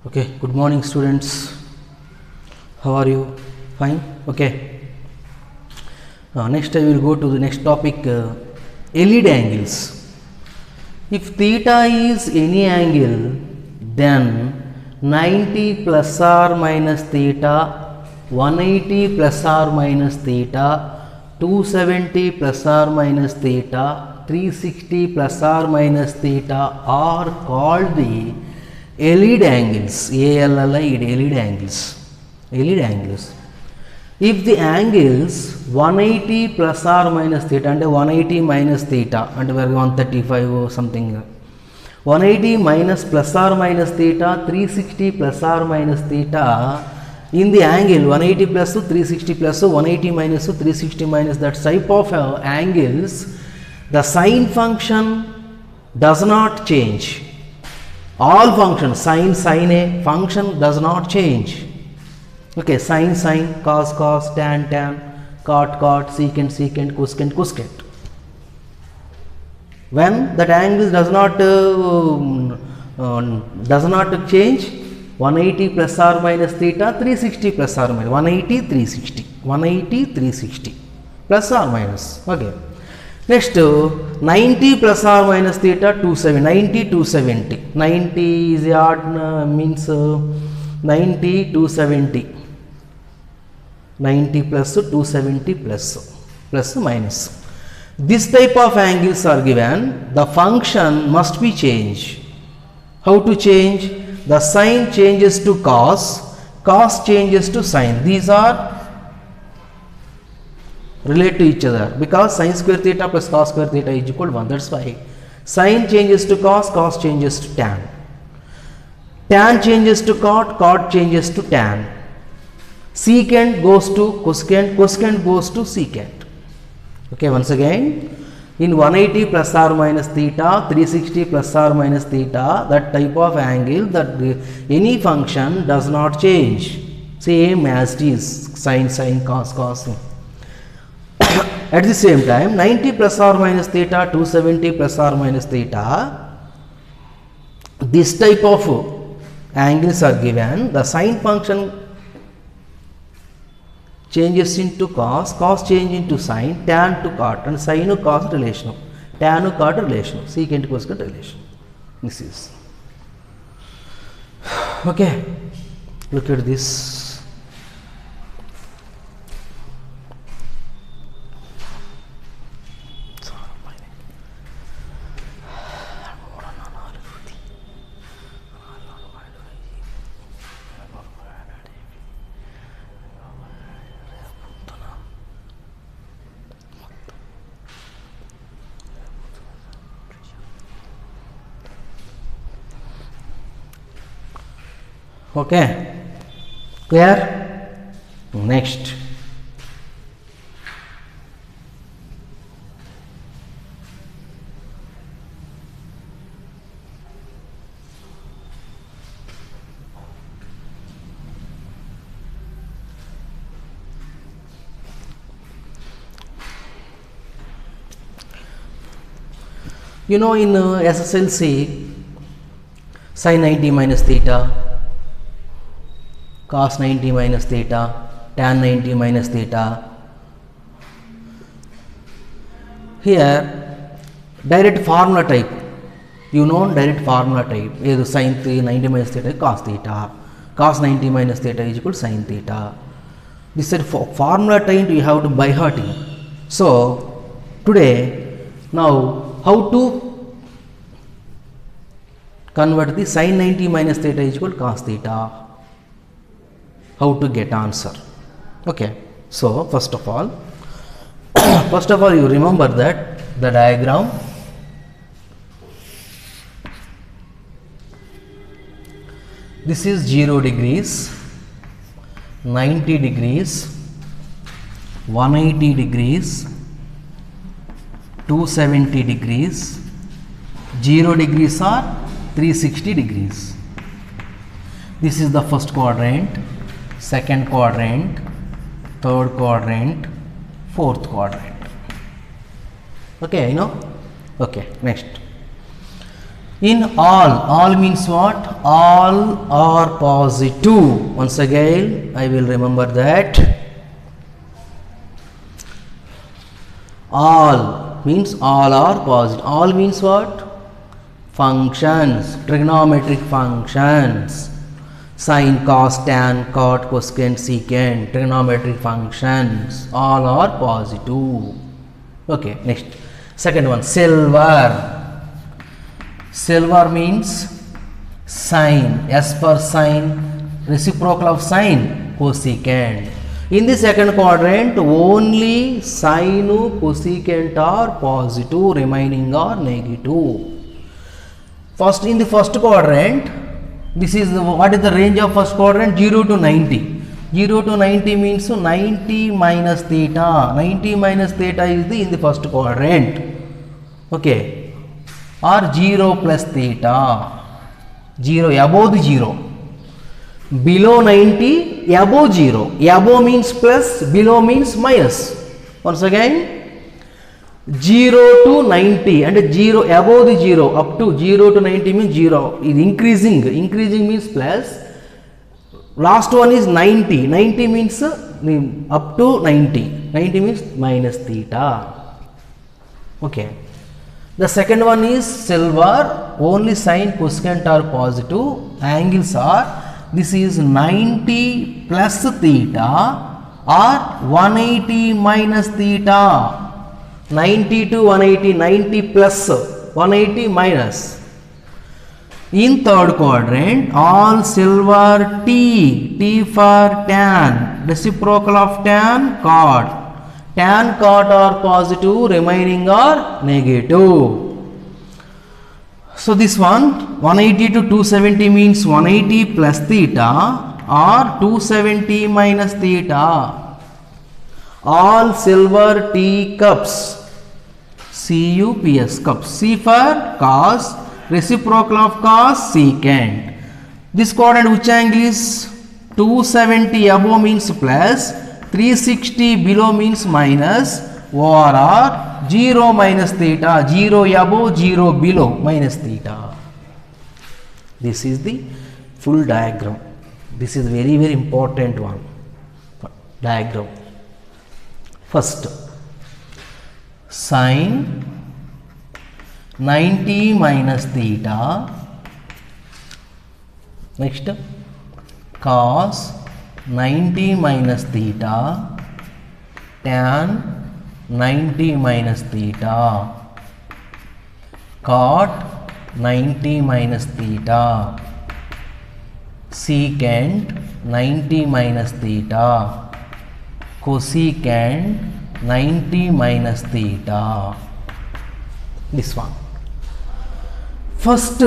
Okay, good morning students. How are you? Fine? Okay. Next I will go to the next topic, lead angles. If theta is any angle, then 90 plus or minus theta, 180 plus or minus theta, 270 plus or minus theta, 360 plus or minus theta are called the lead angles. Lead angles. Lead angles. If the angles 180 plus or minus theta and 180 minus theta and 135 or something, 180 minus plus or minus theta, 360 plus or minus theta, in the angle 180 plus to 360 plus to 180 minus to 360 minus, that type of angles, the sine function does not change. All functions, sine a function does not change. Okay, sine, cos, tan, cot, secant, cosecant. When that angle does not change, 180 plus or minus theta, 360 plus or minus, 180, 360 plus or minus. Okay. Next, 90 plus or minus theta, 270. 90 is the odd, means 90, 270. 90 plus 270 plus minus. This type of angles are given. The function must be changed. How to change? The sine changes to cos changes to sine. These are relate to each other because sine square theta plus cos square theta is equal to 1. That's why sine changes to cos changes to tan changes to cot changes to tan, secant goes to cosecant goes to secant. Okay, once again, in 180 plus or minus theta, 360 plus or minus theta, that type of angle, that any function does not change, same as it is, sine, cos. At the same time, 90 plus or minus theta, 270 plus or minus theta, this type of angles are given. The sine function changes into cos change into sine, tan to cot, and sine to cos relation, tan to cot relation, secant to cosecant relation. This is okay. Look at this. Okay, clear? Next, you know, in SSLC, sin 90 minus theta, cos 90 minus theta, tan 90 minus theta. Here, direct formula type. You know direct formula type. Either sin 90 minus theta, cos 90 minus theta is equal to sin theta. This is formula type you have to by hearting. So, today, now how to convert the sin 90 minus theta is equal to cos theta. How to get answer? Okay, so first of all you remember that the diagram. This is 0 degrees, 90 degrees, 180 degrees, 270 degrees, 0 degrees or 360 degrees. This is the first quadrant, second quadrant, third quadrant, fourth quadrant. Okay, you know? Okay, next. In all means what? all are positive. Once again I will remember that. All means all are positive. All means what? Functions, trigonometric functions. Sine, cos, tan, cot, cosecant, secant, trigonometric functions. All are positive. Okay, next. Second one, silver. Silver means sine. S for sine, reciprocal of sine, cosecant. In the second quadrant, only sine, cosecant are positive, remaining are negative. First, in the first quadrant, this is what is the range of first quadrant? 0 to 90. 0 to 90 means 90 minus theta. 90 minus theta is the in the first quadrant. Okay. Or 0 plus theta. 0 above the 0. Below 90, above 0. Above means plus, below means minus. Once again, 0 to 90 and 0 above the 0 up to 0 to 90 means 0 is increasing. Increasing means plus. Last one is 90. 90 means up to 90. 90 means minus theta. Okay. The second one is silver. Only sine, cosecant are positive. Angles are, this is 90 plus theta or 180 minus theta. 90 to 180, 90 plus 180 minus. In third quadrant, all silver T. T for tan, reciprocal of tan, cot. Tan, cot are positive, remaining are negative. So this one, 180 to 270 means 180 plus theta or 270 minus theta. All silver T cups, CUPS cups. C for cos, reciprocal of cos, secant. This quadrant which angle is 270 above means plus, 360 below means minus, or 0 minus theta, 0 above, 0 below, minus theta. This is the full diagram. This is very, very important one. Diagram. First, sine 90 minus theta. Next, cos 90 minus theta, tan 90 minus theta, cot 90 minus theta, secant 90 minus theta, cosecant 90 minus theta. This one. First,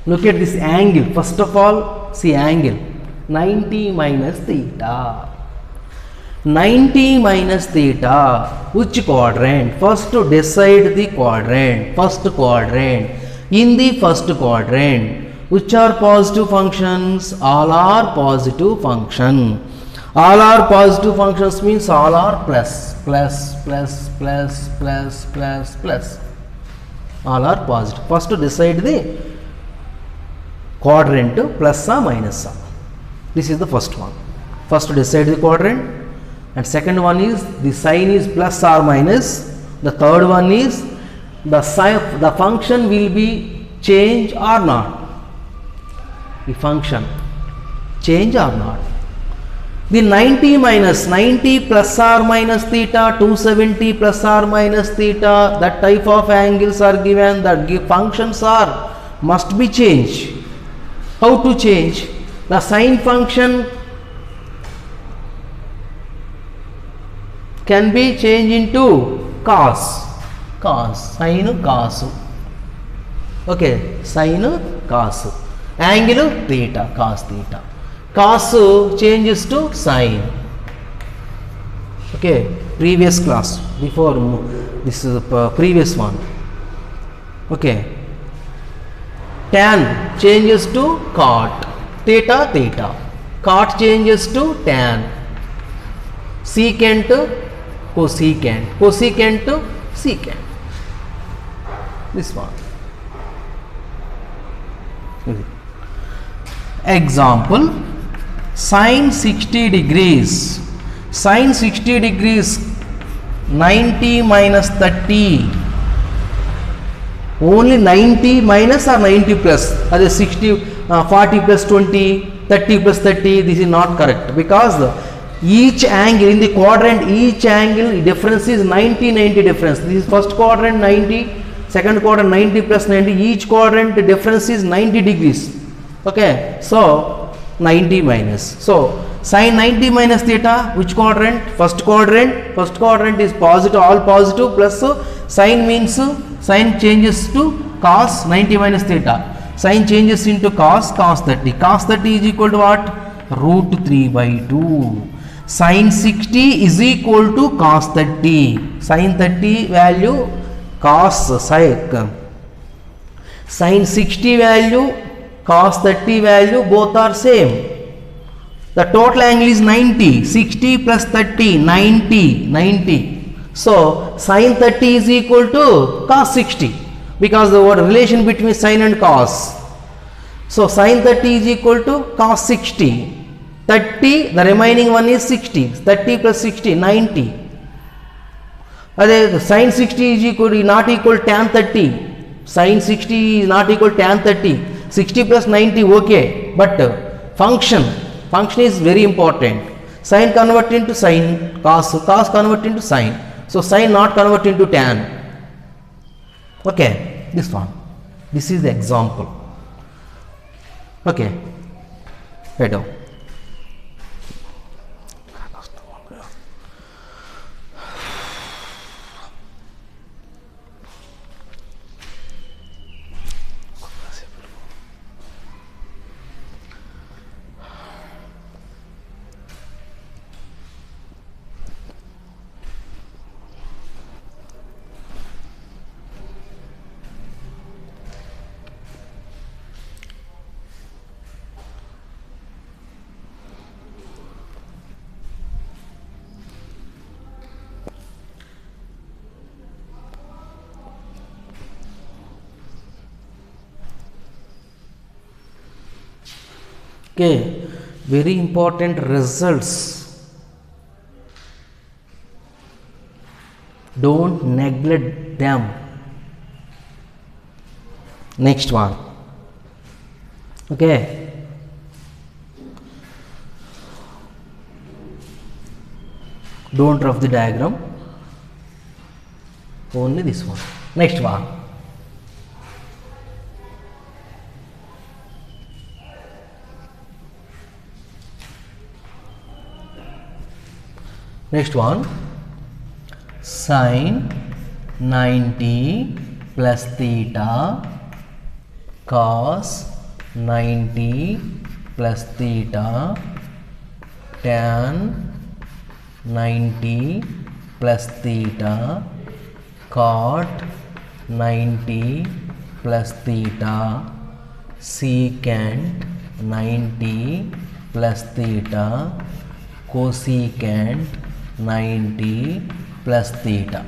look at this angle. First of all, see angle 90 minus theta. 90 minus theta. Which quadrant? First to decide the quadrant. First quadrant. In the first quadrant, which are positive functions? All are positive function. All are positive functions means all are plus, plus, plus, plus, plus, plus, plus. All are positive. First to decide the quadrant, plus or minus or. This is the first one. First to decide the quadrant, and second one is the sign is plus or minus. The third one is the sign, the function will be change or not. The function change or not. The 90 minus 90 plus or minus theta, 270 plus or minus theta, that type of angles are given, that functions are must be changed. How to change? The sine function can be changed into cos, sine cos. Okay, sine cos. Angle theta, cos theta. Cos changes to sine. Okay, previous class, before this is the previous one. Okay, tan changes to cot, theta, theta. Cot changes to tan. Secant, cosecant. Cosecant to secant. this one. Example, sine 60 degrees. Sine 60 degrees 90 minus 30. Only 90 minus or 90 plus? That is 60, 40 plus 20, 30 plus 30. This is not correct, because each angle in the quadrant, each angle difference is 90 difference. This is first quadrant 90, second quadrant 90 plus 90. Each quadrant difference is 90 degrees. Okay, so 90 minus. So sine 90 minus theta, which quadrant? First quadrant. First quadrant is positive, all positive, plus sine means sine changes to cos 90 minus theta. Sine changes into cos 30. Cos 30 is equal to what? Root 3 by 2. Sine 60 is equal to cos 30. Sine 30 value, cos sine 60 value, cos 30 value, both are same. The total angle is 90. 60 plus 30, 90. So sine 30 is equal to cos 60, because the relation between sine and cos. So sine 30 is equal to cos 60. 30, the remaining one is 60. 30 plus 60, 90. Sine 60 is equal to, not equal tan 30. Sine 60 is not equal to tan 30. 60 plus 90, okay. But function is very important. Sine convert into sine, cos convert into sine. So sine not convert into tan. Okay, this one. This is the example. Okay, right now. Okay, very important results. Don't neglect them. Next one. Okay. Don't rough the diagram. Only this one. Next one. Next one, sine 90 plus theta cos 90 plus theta tan 90 plus theta cot 90 plus theta secant 90 plus theta cosecant 90 plus theta.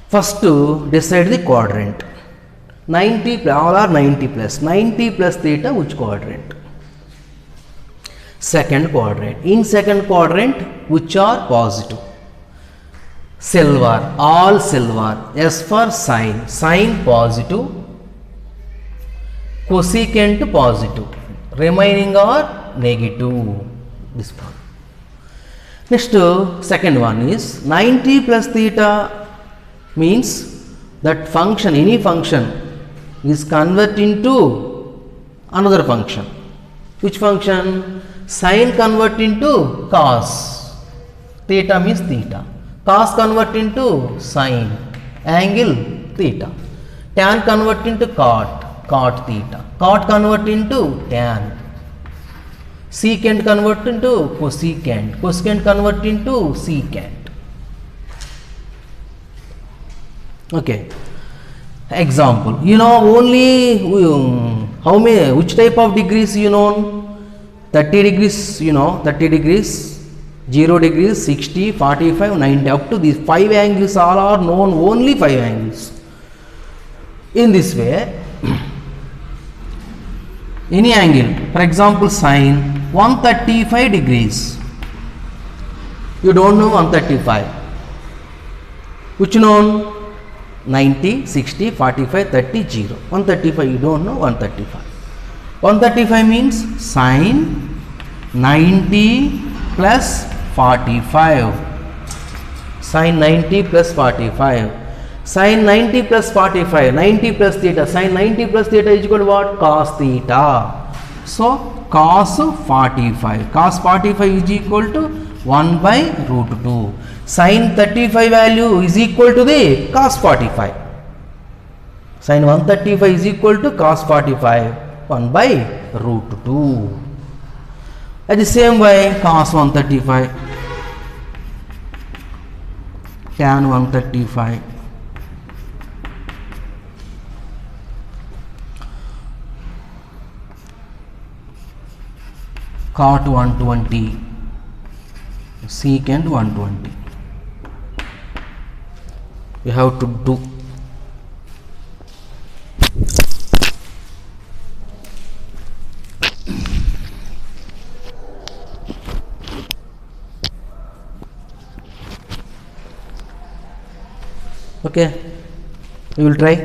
First to decide the quadrant. 90 all are 90 plus. 90 plus theta, which quadrant? Second quadrant. In second quadrant, which are positive? Silver, all silver. S for sine. Sine positive. Cosecant positive, remaining are negative. This one. Next, second one is 90 plus theta means that function, any function is convert into another function. Which function? Sine convert into cos. Theta means theta. Cos convert into sine. Angle theta. Tan convert into cot. Cot theta. Cot convert into tan. Secant convert into cosecant. Cosecant convert into secant. Okay. Example. You know only how many, which type of degrees you know? 30 degrees, you know, 30 degrees. 0 degrees, 60, 45, 90. Up to these 5 angles all are known, only 5 angles. In this way, any angle, for example, sine 135 degrees. You don't know 135. Which known? 90, 60, 45, 30, 0. 135 you don't know, 135. 135 means sine 90 plus 45. Sine 90 plus 45. Sine 90 plus 45. 90 plus theta. Sine 90 plus theta is equal to what? Cos theta. So cos 45. Cos 45 is equal to 1 by root 2. Sin 35 value is equal to the cos 45. Sin 135 is equal to cos 45, 1 by root 2. At the same way, cos 135, tan 135, cot 120, secant 120. We have to do. Okay, we will try.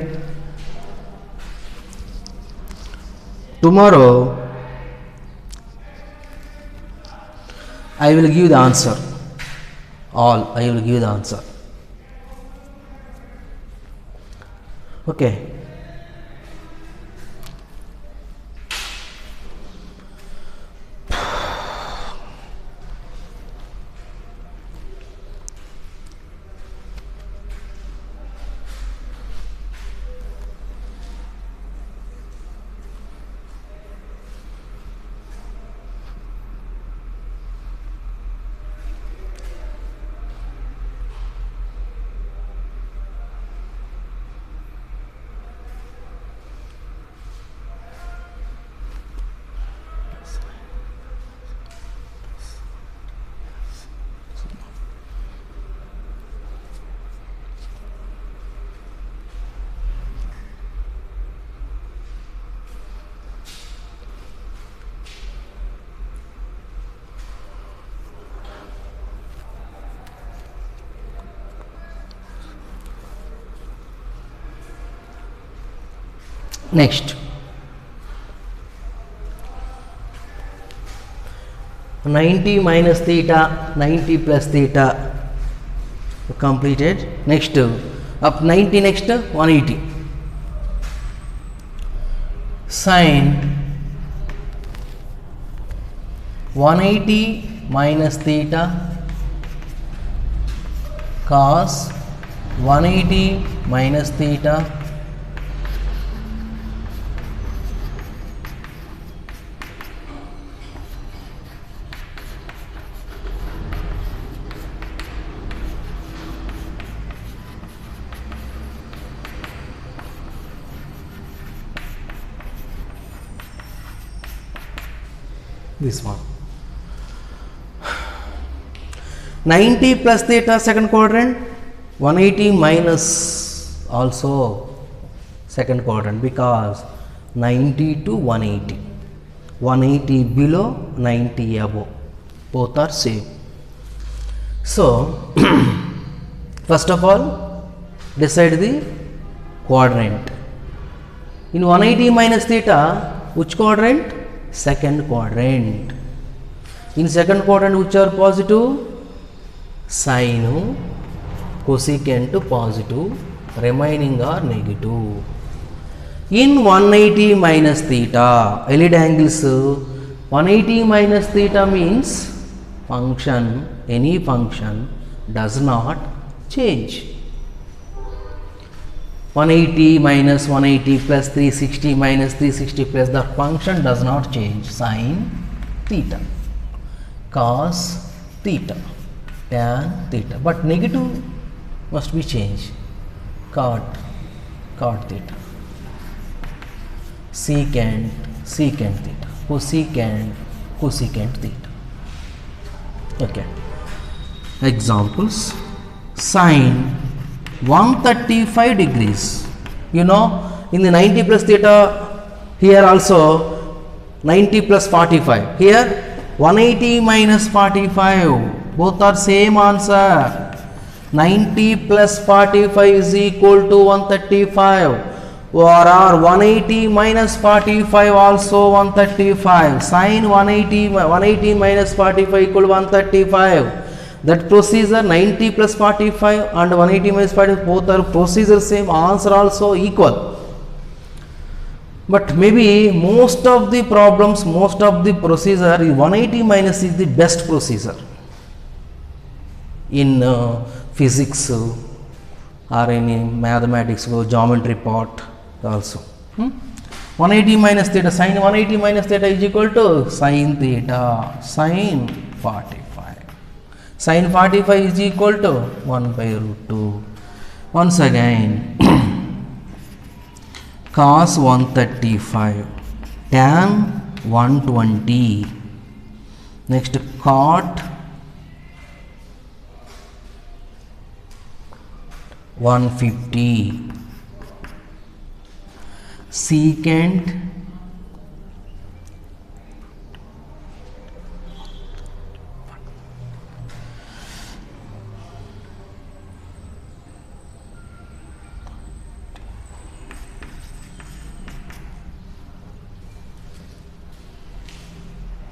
Tomorrow I will give the answer. All I will give the answer. Okay. Next, 90 minus theta, 90 plus theta completed. Next, up 90, next 180. Sine 180 minus theta cos 180 minus theta this one. 90 plus theta second quadrant, 180 minus also second quadrant, because 90 to 180, 180 below, 90 above, both are same. So first of all decide the quadrant. In 180 minus theta, which quadrant? Second quadrant. In second quadrant, which are positive? Sine, cosecant positive, remaining are negative. In 180 minus theta, lead angles, 180 minus theta means function, any function does not change. 180 minus 180 plus 360 minus 360 plus, the function does not change. Sine theta, cos theta, tan theta, but negative must be changed. Cot theta, secant theta, cosecant theta. Okay. Examples: sine 135 degrees. You know, in the 90 plus theta, here also 90 plus 45. Here 180 minus 45. Both are same answer. 90 plus 45 is equal to 135. Or 180 minus 45 also 135. Sine 180 minus 45 equal to 135. That procedure 90 plus 45 and 180 minus 45 both are procedure same, answer also equal. But maybe most of the problems, most of the procedure 180 minus is the best procedure in physics or in mathematics, geometry part also. 180 minus theta, sine 180 minus theta is equal to sine theta, sine 45. Sine 45 is equal to 1 by root 2. Once again, cos 135, tan 120, next cot 150, secant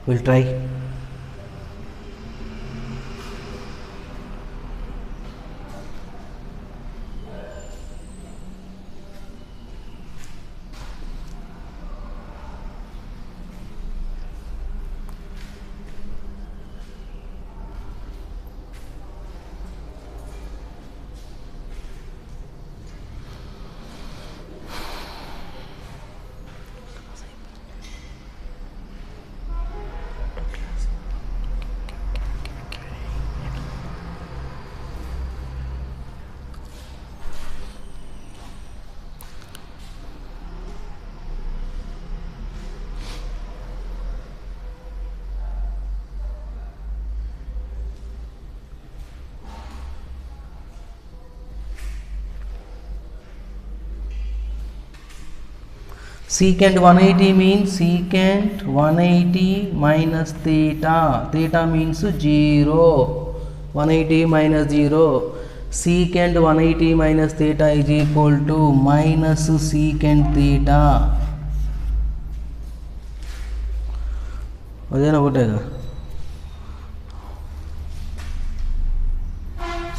we'll try. Secant 180 means secant 180 minus theta. Theta means 0. 180 minus 0. Secant 180 minus theta is equal to minus secant theta.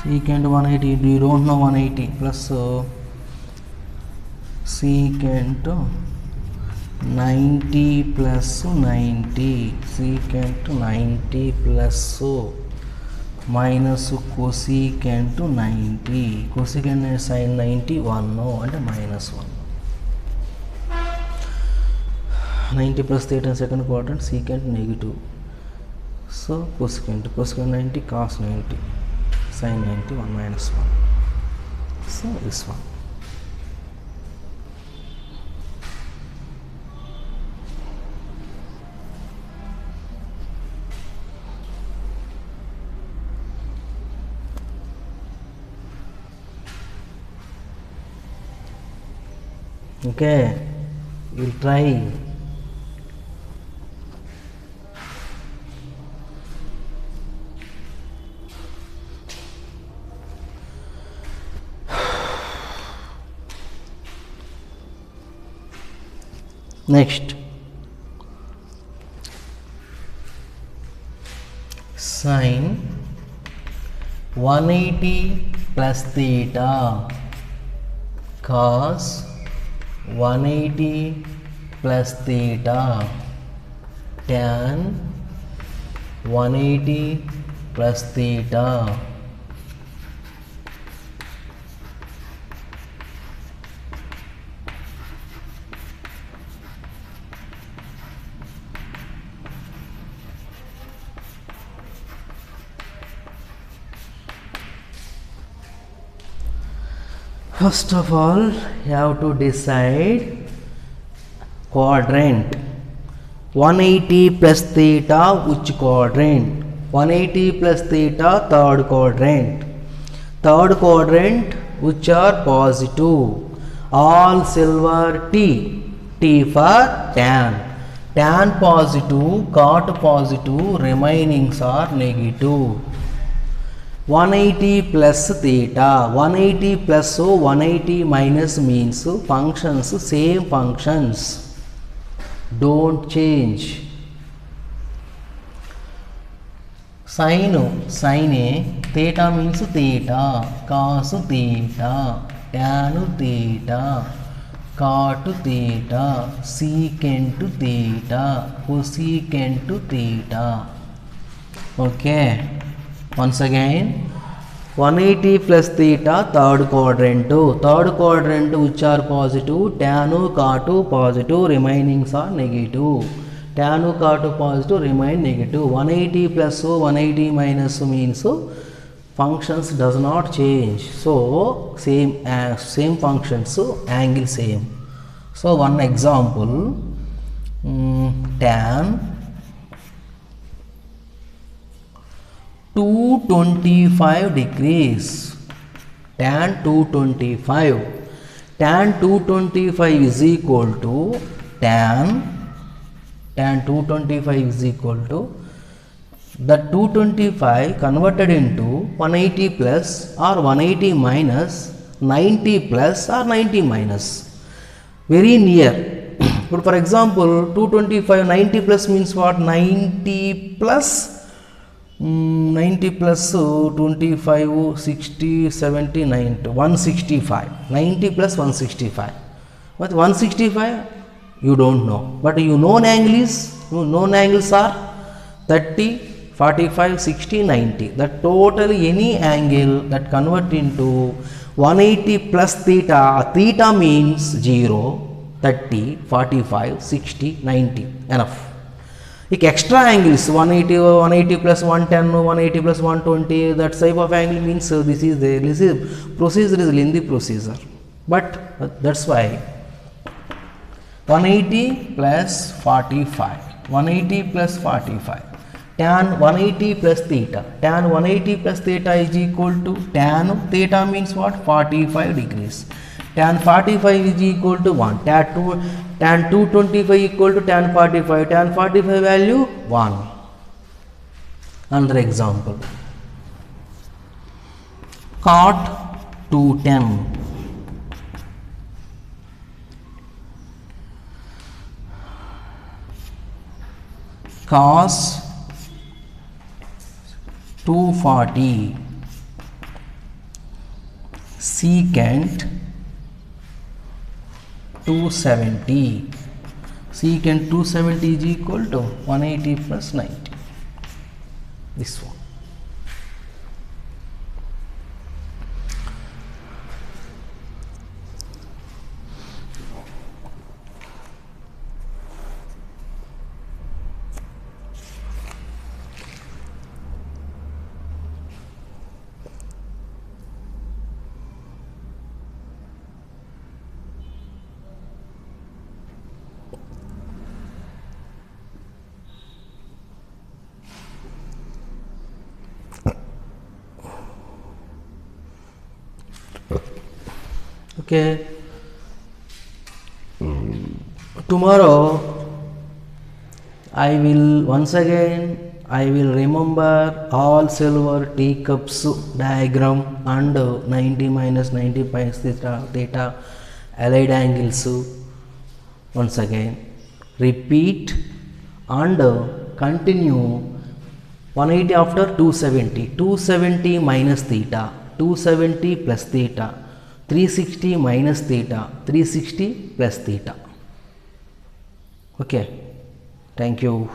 Secant 180, you don't know 180 plus secant 90 plus 90, secant 90 plus minus cosecant 90, cosecant and sin 90 1 no and minus 1. 90 plus theta in second quadrant, secant negative, so cosecant 90 cos 90 sin 90 1 minus 1, so this one. Okay, we'll try. Next, sine 180 plus theta cos 180 plus theta tan 180 plus theta. First of all, you have to decide quadrant. 180 plus theta, which quadrant? 180 plus theta, third quadrant. Third quadrant which are positive. All silver T. T for tan. Tan positive, cot positive, remainings are negative. 180 plus theta. 180 plus so 180 minus means functions, same functions. Don't change. Sin A, theta means theta, cos theta, tan theta, cot theta, secant theta, cosecant theta. Okay, once again, 180 plus theta, third quadrant. Third quadrant which are positive, tan cot positive, remainings are negative. Tan cot positive, remain negative. 180 plus 180 minus means functions does not change. So same functions, so angle same. So one example, tan 225 degrees. Tan 225. Tan 225 is equal to tan 225 is equal to the 225 converted into 180 plus or 180 minus 90 plus or 90 minus. Very near. But for example, 225 90 plus means what? 90 plus 90 plus 25 60 70 90 165. 90 plus 165. What 165? You don't know, but you known angles are 30, 45, 60, 90. That total any angle that convert into 180 plus theta. Theta means 0, 30, 45, 60, 90. Enough. Like extra angles 180 plus 110, 180 plus 120. That type of angle means this is the procedure is lengthy procedure. But that's why 180 plus 45, 180 plus 45, tan 180 plus theta, tan 180 plus theta is equal to tan theta means what? 45 degrees. Tan 45 is equal to 1. Tan 225 equal to tan 45. Tan 45 value 1. Another example, cot 210. Cos 240, secant 270. Secant 270 is equal to 180 plus 90. This one. Okay. Tomorrow I will once again remember all silver teacups diagram and 90 minus 90 pi theta allied angles. Once again repeat and continue 180 after 270 minus theta, 270 plus theta, 360 minus theta, 360 plus theta. Okay, thank you.